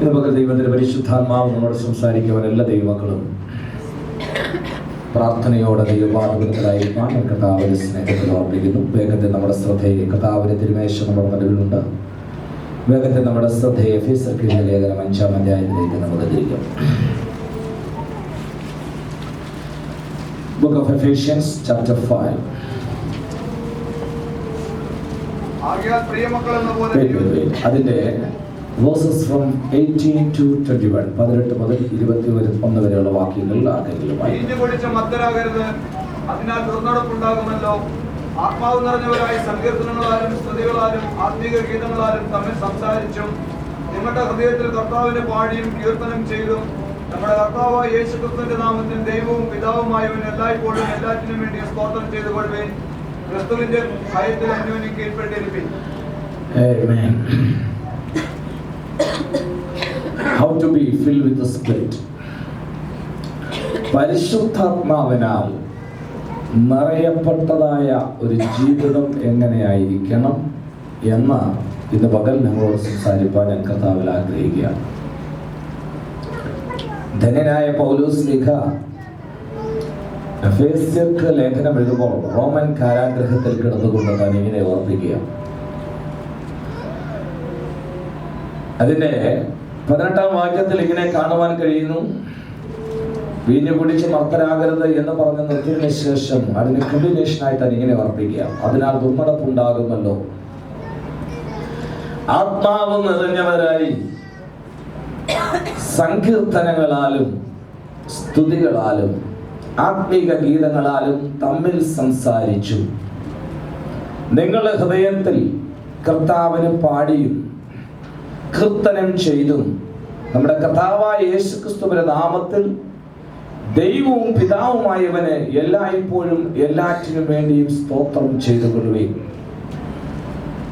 ദൈവത്തിന്റെ പരിശുദ്ധാത്മാവ് നമ്മോട് സംസാരിക്കുവാൻ എല്ലാ ദൈവമക്കളും പ്രാർത്ഥനയോടെ ദൈവപാഠകത്തിലായിരിക്കാൻ കർത്താവിന്റെ സ്നേഹത്തിൽ ഓർപ്പിക്കുന്നു. വേഗത്തിൽ നമ്മുടെ ശ്രദ്ധയെ കർത്താവിന്റെ തിരുമേശ നമ്മുടെ നടുവിലുണ്ട്. വേഗത്തിൽ നമ്മുടെ ശ്രദ്ധയെ എഫേസ്യർക്കെഴുതിയ ലേഖനം 5-ാം അധ്യായത്തിലേക്ക് നമുക്ക് തിരിക്കാം. Book of Ephesians chapter 5. അതിന്റെ verses from 18 to 21, 18 മുതൽ 21 വരെയുള്ള വാക്യങ്ങൾ ആരെങ്കിലും അതിനാൽ ദുർനടപ്പുണ്ടാകുമല്ലോ. ആത്മാവ് നിറഞ്ഞവരായി സങ്കീർത്തനങ്ങളാലും സ്തുതികളാലും ആത്മീക ഗീതങ്ങളാലും തമ്മിൽ സംസാരിച്ചും നിങ്ങളുടെ ഹൃദയത്തിൽ കർത്താവിനെ പാടിയും കീർത്തനം ചെയ്തും നമ്മുടെ കർത്താവായ യേശുക്രിസ്തുവിന്റെ നാമത്തിൽ ദൈവവും പിതാവുമായവൻ എല്ലായ്പ്പോഴും എല്ലാറ്റിനും വേണ്ടി സ്തോത്രം ചെയ്തുകൊള്ളുവേൻ. ക്രിസ്തുവിന്റെ ഭയത്തിൽ അന്യോന്യം കീഴ്പ്പെട്ടിരിപ്പിൻ. Amen. How to be filled with the Spirit. പരിശുദ്ധാത്മാവിനാൽ നിറയപ്പെട്ടതായ ഒരു ജീവിതം എങ്ങനെയായിരിക്കണം എന്ന് ഇന്ന് പകൽ ഞങ്ങളോട് സംസാരിക്കാൻ ഞാൻ കർത്താവിൽ ആഗ്രഹിക്കുകയാണ്. ധന്യനായ പൗലോസ്ലീഹ എഫേസ്യർക്ക് ലേഖനം എഴുതുമ്പോൾ റോമൻ കാരാഗ്രഹത്തിൽ കിടന്നുകൊണ്ട് താൻ ഇങ്ങനെ ഓർപ്പിക്കുക. അതിന്റെ 18-ാം വാക്യത്തിൽ ഇങ്ങനെ കാണുവാൻ കഴിയുന്നു: വീഞ്ഞു കുടിച്ച് മർത്തരാകരുത് എന്ന് പറഞ്ഞ് നിർത്തിയതിനു ശേഷം അതിന് കണ്ടിന്യൂഷനായി താൻ ഇങ്ങനെ ഓർപ്പിക്കുക. അതിനാൽ ദുർനടപ്പുണ്ടാകുമല്ലോ. ആത്മാവ് നിറഞ്ഞവരായി സങ്കീർത്തനങ്ങളാലും സ്തുതികളാലും ആത്മീക ഗീതങ്ങളാലും തമ്മിൽ സംസാരിച്ചു നിങ്ങളുടെ ഹൃദയത്തിൽ കർത്താവിന് പാടിയും കീർത്തനം ചെയ്തും നമ്മുടെ കർത്താവായ യേശുക്രിസ്തുവിന്റെ നാമത്തിൽ ദൈവവും പിതാവുമായവന് എല്ലായ്പ്പോഴും എല്ലാറ്റിനും വേണ്ടിയും സ്തോത്രം ചെയ്തുകൊള്ളുകയും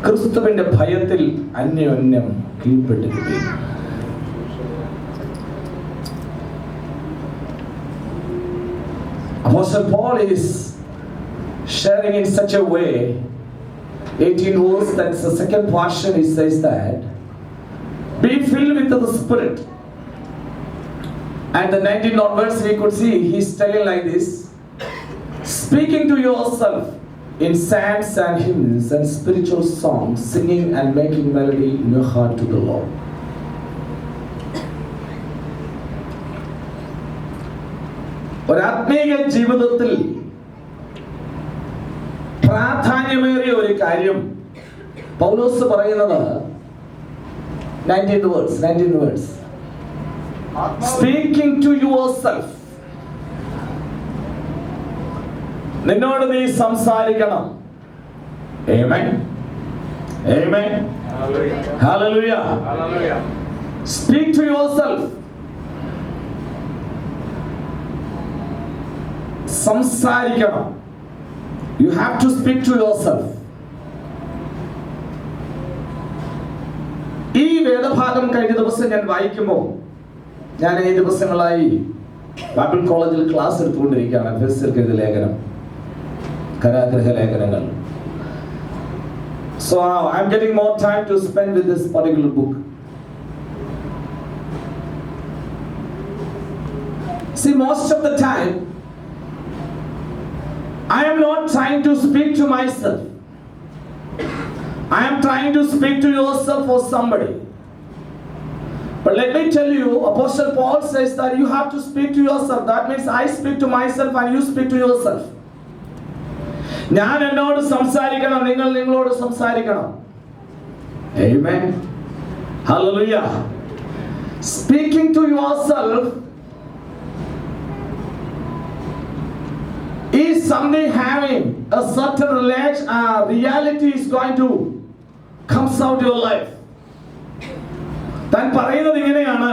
ക്രിസ്തുവിന്റെ ഭയത്തിൽ അന്യോന്യം കീഴ്പ്പെട്ടിരിക്കുകയും. Apostle Paul is sharing in such a way, 18 verse, that's the second portion. He says that be filled with the Spirit, and the 19 onwards we could see he's telling like this: speaking to yourself in psalms and hymns and spiritual songs, singing and making melody in your heart to the Lord. ഒരാത്മീക ജീവിതത്തിൽ പ്രാധാന്യമേറിയ ഒരു കാര്യം പൗലോസ് പറയുന്നത് 19th verse, speaking to yourself. നിന്നോട് നീ സംസാരിക്കണം. Amen. Amen. Hallelujah. Hallelujah. Speak to yourself. സംസാരിക്കണം. You have to speak to yourself. ഈ വേദഭാഗം കഴിഞ്ഞ ദിവസം ഞാൻ വായിക്കുമ്പോൾ, ഞാൻ ഈ ദിവസങ്ങളായി ബൈബിൾ കോളേജിൽ ക്ലാസ് എടുത്തുകൊണ്ടിരിക്കുകയാണ്. എഫേസ്യർക്കെഴുതിയ ലേഖനം, കാരാഗ്രഹ ലേഖനങ്ങൾ. So I'm getting more time to spend with this particular book. See, most of the time I am not trying to speak to myself. I am trying to speak to yourself or somebody. But let me tell you, Apostle Paul says that you have to speak to yourself. That means I speak to myself and you speak to yourself. ഞാൻ എന്നോട് സംസാരിക്കണം, നിങ്ങൾ നിങ്ങളോട് സംസാരിക്കണം. Amen. Hallelujah. Speaking to yourself is something having a certain reality is going to comes out your life. താൻ പറയുന്നത് ഇങ്ങനെയാണ്: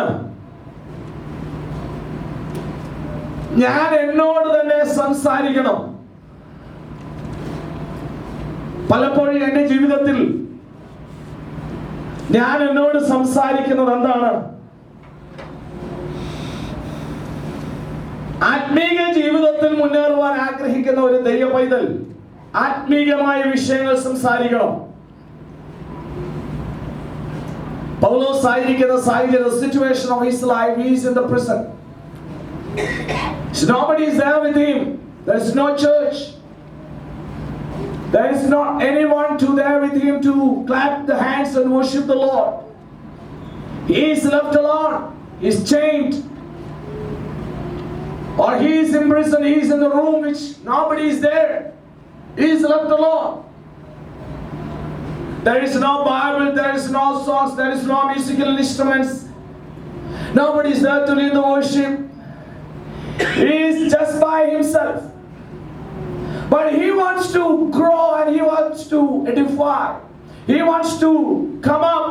ഞാൻ എന്നോട് തന്നെ സംസാരിക്കണം. പലപ്പോഴും എൻ്റെ ജീവിതത്തിൽ ഞാൻ എന്നോട് സംസാരിക്കുന്നത് എന്താണ്? ആത്മീക ജീവിതത്തിൽ മുന്നേറുവാൻ ആഗ്രഹിക്കുന്ന ഒരു ദൈവ പൈതൽ ആത്മീകമായ വിഷയങ്ങൾ സംസാരിക്കണം. പൗലോസ് ആയിരിക്കുന്ന സാഹചര്യം, the situation of his life, he is in the prison. So nobody is there with him. There is no church. There is not anyone to there with him to clap the hands and worship the Lord. He is left alone. He is chained. Or he is in prison. He is in the room which nobody is there. He is left alone. There is no Bible, there is no songs, there is no musical instruments. Nobody is there to lead the worship. He is just by himself. But he wants to grow and he wants to edify. He wants to come up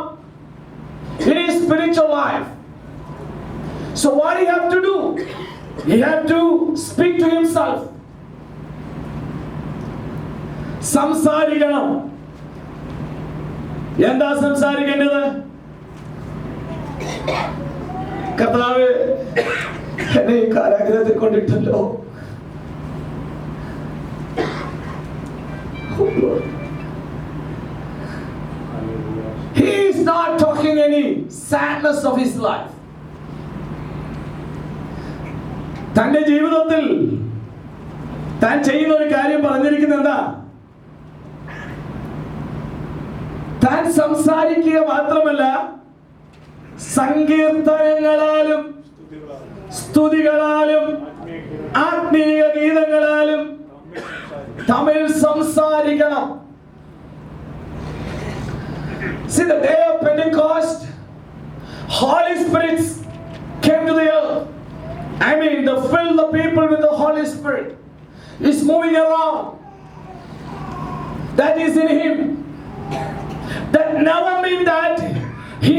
in his spiritual life. So what he have to do? He have to speak to himself. സംസാരിക്കണം. എന്താ സംസാരിക്കേണ്ടത്? കർത്താവേ, എന്നെ ഈ കാരാഗ്രഹത്തിൽ കൊണ്ടിട്ടല്ലോ. He is not talking any sadness of his life. തന്റെ ജീവിതത്തിൽ താൻ ചെയ്യുന്ന ഒരു കാര്യം പറഞ്ഞിരിക്കുന്നത് എന്താ? താൻ സംസാരിക്കുക മാത്രമല്ല, സങ്കീർത്തനങ്ങളാലും സ്തുതികളാലും ആത്മീയ ഗീതങ്ങളാലും തമ്മിൽ സംസാരിക്കണം. See, the day of Pentecost, Holy Spirit came to the earth. I mean, to fill the people with the Holy Spirit. He's moving around. That is in him. That never means that he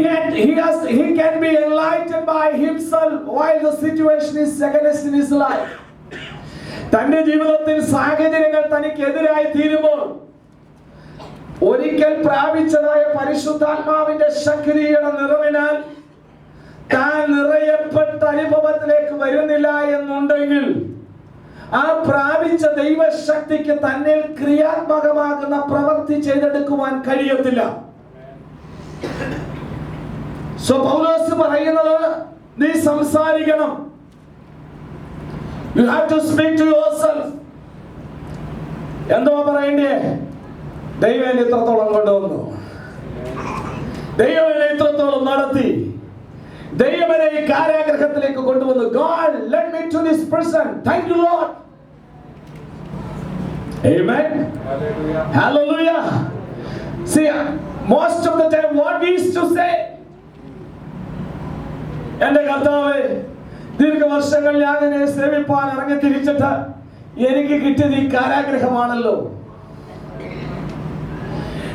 can be enlightened by himself while the situation is against in his life. തന്റെ ജീവിതത്തിൽ സാഹചര്യങ്ങൾ തനിക്കെതിരായി തീരുമ്പോൾ ഒരിക്കൽ പ്രാപിച്ചതായ പരിശുദ്ധാത്മാവിന്റെ ശക്തിയുടെ നിറവിനാൽ താൻ നിറയപ്പെട്ട അനുഭവത്തിലേക്ക് വരുന്നില്ല എന്നുണ്ടെങ്കിൽ ആ പ്രാപിച്ച ദൈവശക്തിക്ക് തന്നിൽ ക്രിയാത്മകമാകുന്ന പ്രവൃത്തി ചെയ്തെടുക്കുവാൻ കഴിയത്തില്ല. സോ പൗലോസ് പറയുന്നത്, നീ സംസാരിക്കണം. You have to speak to yourself. എന്തുവാ പറയണ്ടേ? ദൈവം എന്നെ ഇത്രത്തോളം കൊണ്ടുവന്നു, ദൈവം എന്നെ ഇത്രത്തോളം നടത്തി, ദൈവം എന്നെ ഈ കാരാഗ്രഹത്തിലേക്ക് കൊണ്ടുവന്നു. God led me to this prison. Thank you, Lord. Amen. Hallelujah. Hallelujah. See, most of the time what we used to say, എന്റെ കർത്താവേ, ദീർഘവർഷങ്ങൾ ഞാൻ നിന്നെ സേവിപ്പാൻ ഇറങ്ങി തിരിച്ചിട്ട് എനിക്ക് കിട്ടിയത് ഈ കാരാഗ്രഹമാണല്ലോ.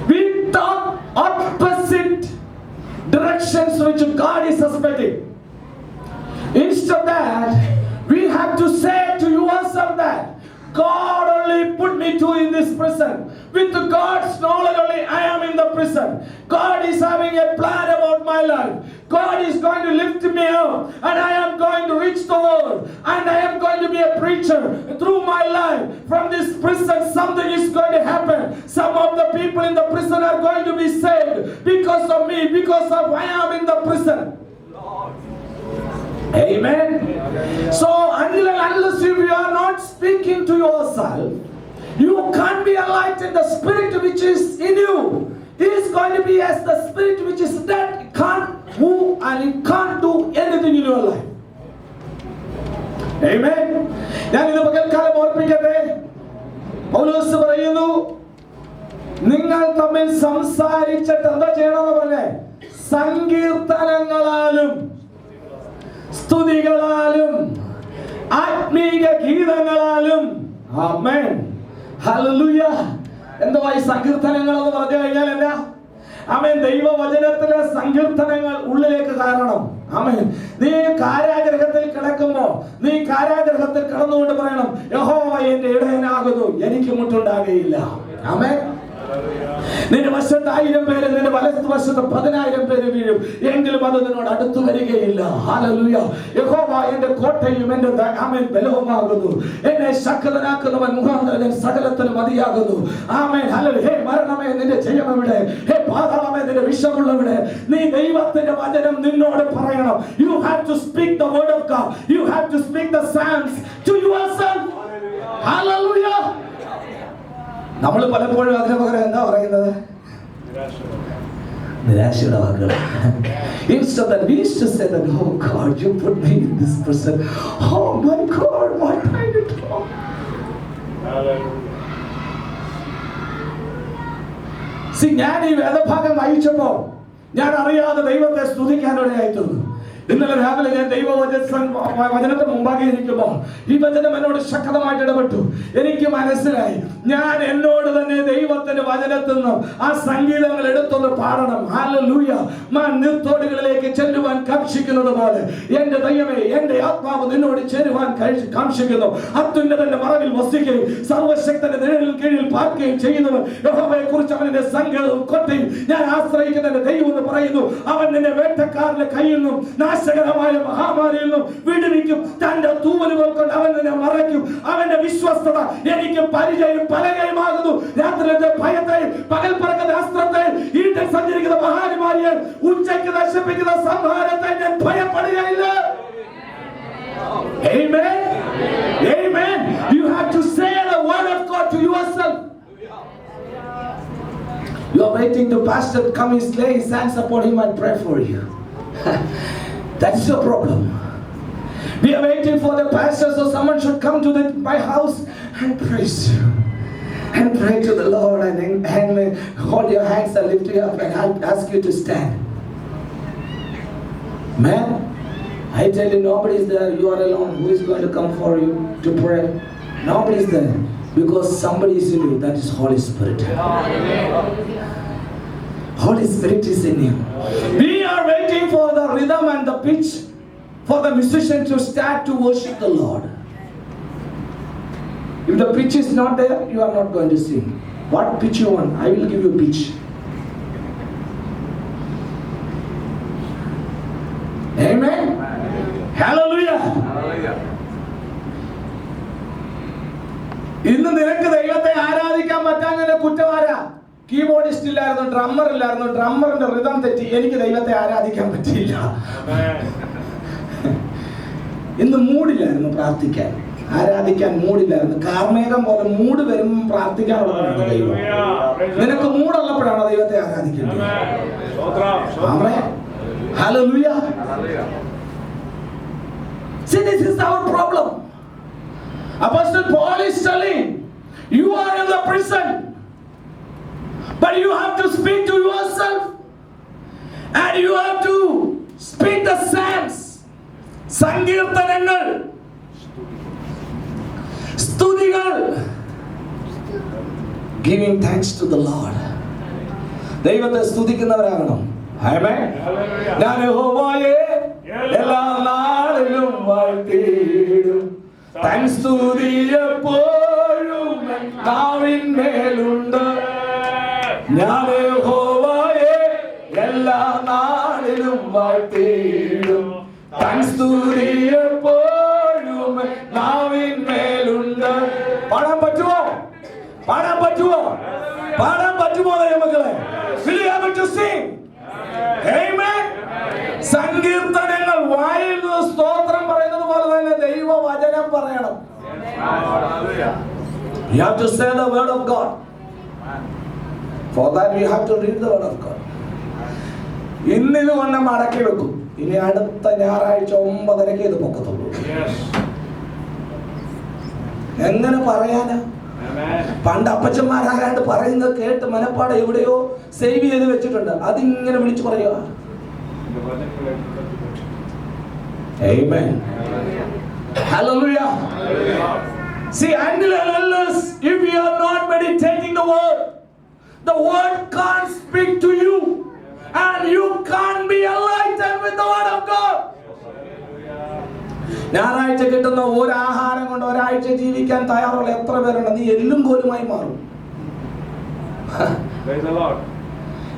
We talk opposite directions which God is suspecting. Instead of that, we have to say to yourself that God only put me in this prison. With God's knowledge only I am in the prison. God is having a plan about my life. God is going to lift me up and I am going to reach the world and I am going to be a preacher through my life. From this prison something is going to happen. Some of the people in the prison are going to be saved because of me, because of I am in the prison. Amen. So unless you are not speaking to yourself, you can't be enlightened. The spirit which is in you is going to be as the spirit which is dead. It can't move and it can't do anything in your life. Amen. ഞാൻ ഇത് പകൽക്കാലം ഓർപ്പിക്കട്ടെ. പൗലോസ് പറയുന്നു, നിങ്ങൾ തമ്മിൽ സംസാരിച്ചിട്ട് എന്താ ചെയ്യണമെന്ന് പറഞ്ഞേ? സങ്കീർത്തനങ്ങളാലും സ്തുതികളാലും ആത്മീയ ഗീതങ്ങളാലും. ആമേൻ. ഹല്ലേലൂയ. എന്തുവാ ഈ സങ്കീർത്തനങ്ങൾ എന്ന് പറഞ്ഞു കഴിഞ്ഞാൽ എന്നാ? ആമേൻ. ദൈവവചനത്തിലെ സങ്കീർത്തനങ്ങൾ ഉള്ളിലേക്ക് കയറണം. ആമേൻ. നീ കാരാഗ്രഹത്തിൽ കിടക്കുമ്പോ നീ കാരാഗ്രഹത്തിൽ കിടന്നുകൊണ്ട് പറയണം, യഹോവ എന്റെ ഇടയനാകുന്നു, എനിക്ക് മുട്ടുണ്ടാകുകയില്ല. ആമേൻ. നിന്റെ വശത്ത് 1000 പേര്, നിന്റെ വലത്ത് വശത്ത് 10,000 പേര് വീഴും, എങ്കിലും അത് നിന്നോട് അടുത്തു വരികയില്ല. ഹല്ലേലൂയ. യഹോവ എന്റെ കോട്ടയും എന്റെ ആമേൻ ബലവുമാകുന്നു. എന്നെ ശക്തനാക്കുന്നവൻ മുഖാന്തരം സകലത്തിനും മതിയാകുന്നു. ആമേൻ. ഹല്ലേലൂയ. ഹേ മരണമേ നിന്റെ ജയം എവിടെ? ഹേ പാതാളമേ നിന്റെ വിഷമുള്ളവിടെ? നീ ദൈവത്തിന്റെ വചനം നിന്നോട് പറയണം. You have to speak the word of God. You have to speak the psalms to yourself. Hallelujah. നമ്മൾ പലപ്പോഴും അതിന് പകരം എന്താ പറയുന്നത്? നിരാശയുടെ വാക്കുകൾ. Instead that we used to say that, oh God, you put me in this person. Oh my God, what I did wrong. See, ഞാൻ ഈ വേദഭാഗം വായിച്ചപ്പോൾ ഞാൻ അറിയാതെ ദൈവത്തെ സ്തുതിക്കാനിടയായി തീർന്നു. ഇന്നലെ രാവിലെ ഞാൻ വചനത്തിന് മുമ്പാകെ ഇരിക്കുമ്പോൾ ഈ വചനം എന്നോട് ശക്തമായിട്ട് ഇടപെട്ടു. എനിക്ക് മനസ്സിലായി ഞാൻ എന്നോട് തന്നെ ദൈവത്തിന്റെ വചനത്തിൽ നിന്നും ആ സംഗീതങ്ങൾ എടുത്തൊന്ന് പാടണം. ഹല്ലേലൂയ. നീർത്തോടുകളിലേക്ക് ചെല്ലുവാൻ കാംക്ഷിക്കുന്നത് പോലെ എന്റെ ദൈവമേ, എന്റെ ആത്മാവ് നിന്നോട് ചേരുവാൻ കാംക്ഷിക്കുന്നു. അത്യുന്നതന്റെ മറവിൽ വസിക്കുകയും സർവശക്തന്റെ നിഴലിൽ കീഴിൽ പാർക്കുകയും ചെയ്യുന്നവൻ യഹോവയെ കുറിച്ച് അവന്റെ സങ്കേതവും കൊട്ടയും ഞാൻ ആശ്രയിക്കുന്ന എന്റെ ദൈവം എന്ന് പറയുന്നു. അവൻ നിന്നെ വേട്ടക്കാരന്റെ കയ്യിൽ നിന്നും നാശകരമായ മഹാമാരിയിൽ നിന്നും വിടുവിക്കും. തന്റെ തൂവലുകൾ കൊണ്ട് അവൻ നിന്നെ മറയ്ക്കും. അവന്റെ വിശ്വസ്തത എനിക്ക് പരിചയം പലകയുമാകുന്നു. രാത്രിയിലെ ഭയത്തെയും പകൽ പറക്കുന്ന അസ്ത്രത്തെയും ഇരുട്ടിൽ സഞ്ചരിക്കുന്ന മഹാമാരിയെ ഉച്ചയ്ക്ക് നശിപ്പിക്കുന്ന സംഹാരത്തെ ഞാൻ ഭയപ്പെടുകയില്ല. Amen. Amen. You have to say the word of God to yourself. You are waiting to pastor come and lay his hands upon him and pray for you. That's your problem. We are waiting for the pastor so someone should come to my house and praise you and pray to the Lord and hold your hands and lift you up and I'll ask you to stand. Man, I tell you, nobody is there. You are alone. Who is going to come for you to pray? Nobody is there because somebody is in you. That is Holy Spirit. Holy Spirit is in you. We are waiting for the rhythm and the pitch for the musician to start to worship the Lord. If the pitch is not there, you are not going to sing. What pitch you want? I will give you pitch. Amen. Hallelujah. ഇന്ന് നിനക്ക് ദൈവത്തെ ആരാധിക്കാൻ പറ്റാഞ്ഞതിന്റെ കുറ്റമാരാ? Keyboardist ഇല്ലായിരുന്നു, drummer ഇല്ലായിരുന്നു, ഡ്രമ്മറിന്റെ rhythm തെറ്റി, എനിക്ക് ദൈവത്തെ ആരാധിക്കാൻ പറ്റിയില്ല. ഇന്ന് മൂടില്ലായിരുന്നു പ്രാർത്ഥിക്കാൻ, ആരാധിക്കാൻ മൂടില്ലായിരുന്നു. കാർമേഘം പോലെ മൂട് വരും പ്രാർത്ഥിക്കാനുള്ളതാണ് ദൈവം. നിനക്ക് മൂടുള്ളപ്പോഴാണ് ദൈവത്തെ ആരാധിക്കുന്നത്. Hallelujah. See, this is our problem. Apostle Paul is telling, you are in the prison, but you have to speak to yourself and you have to speak the psalms, സങ്കീർത്തനങ്ങൾ, സ്തുതികൾ, giving thanks to the Lord. ദൈവത്തെ സ്തുതിക്കുന്നവരാകണം. ആമേൻ. ഞാൻ യഹോവയെ എല്ലാ നാളിലും വാഴ്ത്തിയിടും, തൻ സ്തുതി എപ്പോഴും നാവിന്മേലുണ്ട്. ഞാൻ യഹോവയെ എല്ലാ നാളിലും വാഴ്ത്തിയിടും, തൻ സ്തുതി എപ്പോഴും നാവിന്മേലുണ്ട്. പാടാൻ പറ്റുമോ? പാടാൻ പറ്റുമോ? പാടാൻ പറ്റുമോ മക്കളെ? Will you able to sing? Amen. സങ്കീർത്തനങ്ങൾ വായിൽ നിന്ന് സ്തോത്രം പറയുന്നത് പോലെ തന്നെ ദൈവവചനം പറയണം. You have to say the word of God. For that we have to read the word of God. ഇന്നിത് കൊണ്ട് മടക്കി വെക്കും. ഇനി അടുത്ത ഞായറാഴ്ച 9:30 ഇത് പൊക്കത്തുള്ളൂ. എങ്ങനെ പറയാനാ? പണ്ട് അപ്പച്ചന്മാരാരാണ്ട് പറയുന്നത് കേട്ട് മനപ്പാടെ എവിടെയോ സേവ് ചെയ്ത് വെച്ചിട്ടുണ്ട്. അതിങ്ങനെ വിളിച്ചു പറയുക. Amen. Hallelujah. See, until and unless if you are not meditating the word can't speak to you and you can't be enlightened with the word of God. ഞായറാഴ്ച കിട്ടുന്ന ഒരു ആഹാരം കൊണ്ട് ഒരാഴ്ച ജീവിക്കാൻ തയ്യാറുള്ള എത്ര പേരുണ്ട്? നീ എല്ലും കോലുമായി മാറും.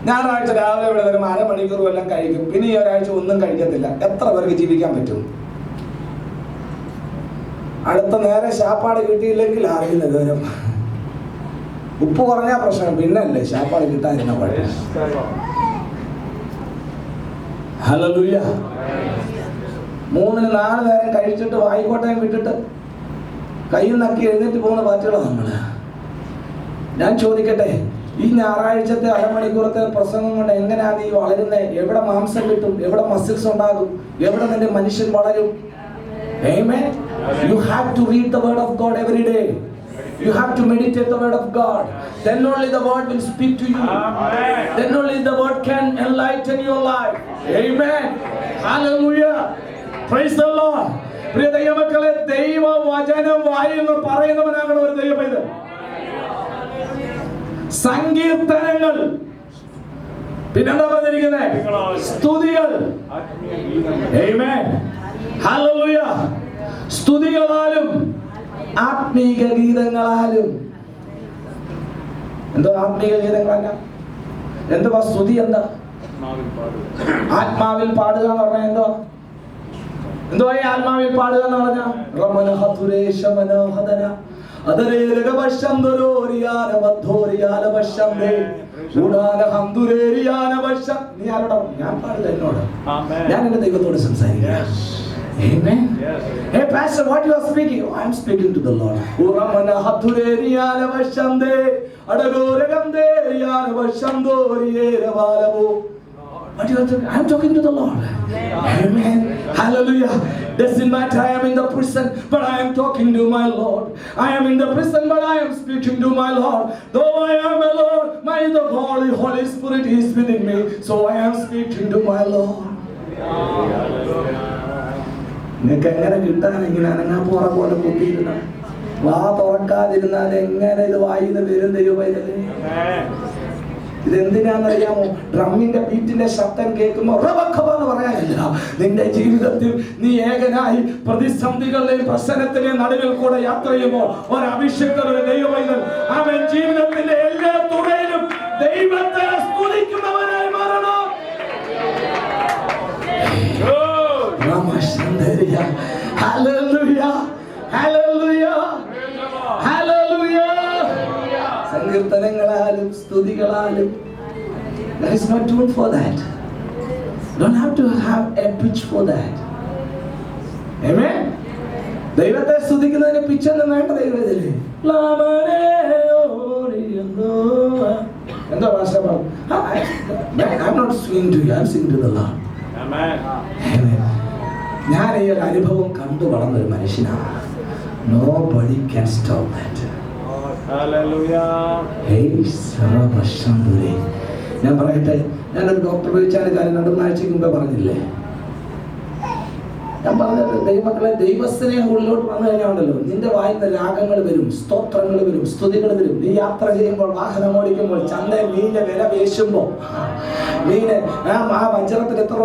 ഞായറാഴ്ച രാവിലെ ഇവിടെ വരും, അരമണിക്കൂർ വല്ലതും കഴിക്കും, പിന്നെ ഈ ഒരാഴ്ച ഒന്നും കഴിക്കത്തില്ല. എത്ര പേർക്ക് ജീവിക്കാൻ പറ്റും? അടുത്ത നേരെ ശാപ്പാട് കിട്ടിയില്ലെങ്കിൽ അറിയില്ല വിവരം. ഉപ്പ് കുറഞ്ഞ പ്രശ്നം, പിന്നല്ലേ ശാപ്പാട് കിട്ടാതിരുന്ന കുഴപ്പം. ഹല്ലേലൂയ. 3-4 നേരം കഴിച്ചിട്ട് വായിക്കോട്ടയം വിട്ടിട്ട് കയ്യിൽ നക്കി എഴുന്നേറ്റ് പോകുന്ന പാർട്ടികളാണ് നമ്മള്. ഞാൻ ചോദിക്കട്ടെ, ഈ ഞായറാഴ്ചത്തെ അരമണിക്കൂറത്തെ പ്രസംഗം കൊണ്ട് എങ്ങനെയാ നീ വളരുന്നത്? എവിടെ മാംസം കിട്ടും? എവിടെ മസിൽസ് ഉണ്ടാകും? എവിടെ നിന്റെ മനുഷ്യൻ വളരും? Amen. You have to read the word of God every day. You have to meditate the word of God. Then only the word will speak to you. Amen. Then only the word can enlighten your life. Amen. Hallelujah. Praise the Lord. പ്രിയ ദൈവമക്കളെ, ദൈവ വചനം വായിൽ നിന്ന് പറയുന്നവനാകണം ഒരു ദൈവപൈതൽ. സങ്കീർത്തനങ്ങൾ, പിന്നെന്താ പറഞ്ഞിരിക്കുന്നത്? സ്തുതികൾ. Amen. Hallelujah. സ്തുതികളാലും ആത്മീക ഗീതങ്ങളാലും. എന്തോ ആത്മീക ഗീതങ്ങളല്ല, എന്തുവാ സ്തുതി? എന്താ ആത്മാവിൽ പാടുക എന്ന് പറഞ്ഞാൽ? എന്തോ ഈ ആത്മാവിൽ പാടുക എന്ന് പറഞ്ഞാ നീ ആരോടാ? ഞാൻ പാടില്ല, എന്നോട്. ഞാൻ എന്റെ ദൈവത്തോട് സംസാരിക്കാം. Amen. Yes. Hey pastor, what you are speaking? Oh, I am speaking to the Lord. Uramana hathureriyana vashande adagoregande riyana vashandoriere valavu. What you are talking? I am talking to the Lord. Amen. Hallelujah. Doesn't matter I am in the prison, but I am talking to my Lord. I am in the prison, but I am speaking to my Lord. Though I am alone, the Holy Spirit is within me, so I am speaking to my Lord. നിങ്ങൾക്ക് എങ്ങനെ കിട്ടാൻ? ഇങ്ങനെ അനങ്ങാ പോറ പോലെ കുത്തിയിരുന്ന വാ തുറക്കാതിരുന്നാൽ എങ്ങനെ ഇത് വായിന്ന് വരും ദൈവപൈതലേ? ഇതെന്തിനാണെന്നറിയാമോ? ഡ്രമ്മിന്റെ ബീറ്റിന്റെ ശബ്ദം കേൾക്കുമ്പോൾ റബക്കബ എന്ന് പറയാനില്ല. നിന്റെ ജീവിതത്തിൽ നീ ഏകനായി പ്രതിസന്ധികളുടെയും പ്രശ്നത്തിന്റെയും നടുവിൽ കൂടെ യാത്ര ചെയ്യുമ്പോൾ ഒരഭിഷേകത, ഒരു ദൈവപൈതൽ അവൻ ജീവിതത്തിന്റെ എല്ലാ തുറയിലും ദൈവത്തെ സ്തുതിക്കുന്നവനായി മാറണം. Hallelujah. Hallelujah. Hallelujah. സങ്കീർത്തനങ്ങളാലും സ്തുതികളാലും. There is no tune for that. Don't have to have a pitch for that. Amen. ദൈവത്തെ സ്തുതിക്കുന്നതിന് പിച്ചൊന്നും വേണ്ട ദൈവത്തില്. എന്താ ഭാഷ? I'm not singing to you, I'm singing to the Lord. Amen. ഞാൻ ഈ ഒരു അനുഭവം കണ്ടു വളർന്നൊരു മനുഷ്യനാണ്. Nobody can stop that. Hallelujah. ഞാൻ പറയട്ടെ, ഞാനൊരു ഡോക്ടർ ചോദിച്ചാൽ കാര്യം 2 ആഴ്ചക്ക് മുമ്പേ പറഞ്ഞില്ലേ? ഞാൻ പറഞ്ഞത് ദൈവമക്കളെ, ദൈവസ്നേഹം ഉള്ളിലോട്ട് വന്നു കഴിഞ്ഞാണല്ലോ നിന്റെ വായിന്ന് രാഗങ്ങൾ വരും, സ്തോത്രങ്ങൾ വരും, സ്തുതികൾ വരും. നീ യാത്ര ചെയ്യുമ്പോൾ, വാഹനം ഓടിക്കുമ്പോൾ, ചന്തയിൽ മീനിന്റെ വില പേശുമ്പോൾ, മീന് ആ വജ്രത്തിന് എത്ര